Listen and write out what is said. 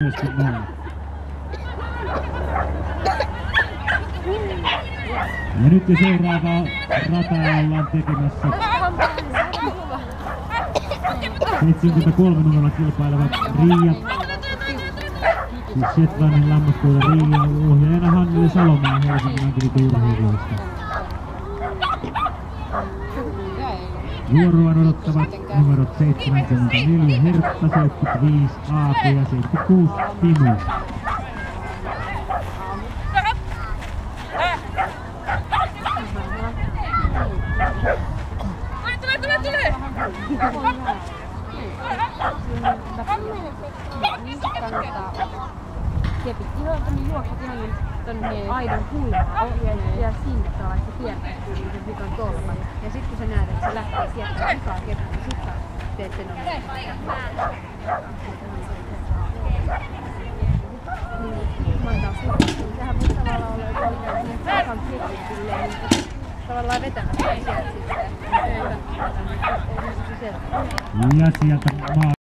myöskin näin. Ja nyt seuraavaa rataa ollaan tekemässä. 73 numerolla kilpailevat Riia. Siis Shetlandin lammaspuolella Riia, ohjaajana Hanneli Salomaa Helsingin Ankeriturheiluista. Vuoroaan odottavat numerot 74 Hertta, 75 Aapo ja 76 Timo. Kepit ihan tonne juoksut ihan tonne aidon kulmaan ja siitä saa, että se kiertää sen vikan tolman. Ja sit kun sä näet, että se lähtee sieltä vikaa kepit, niin sit sä teet sen oman. Montaa suhteen. Sehän voi tavallaan olla, että oikein siihen vikan kepit silleen, niin tavallaan vetämässä sieltä sitten. Ja sieltä maa.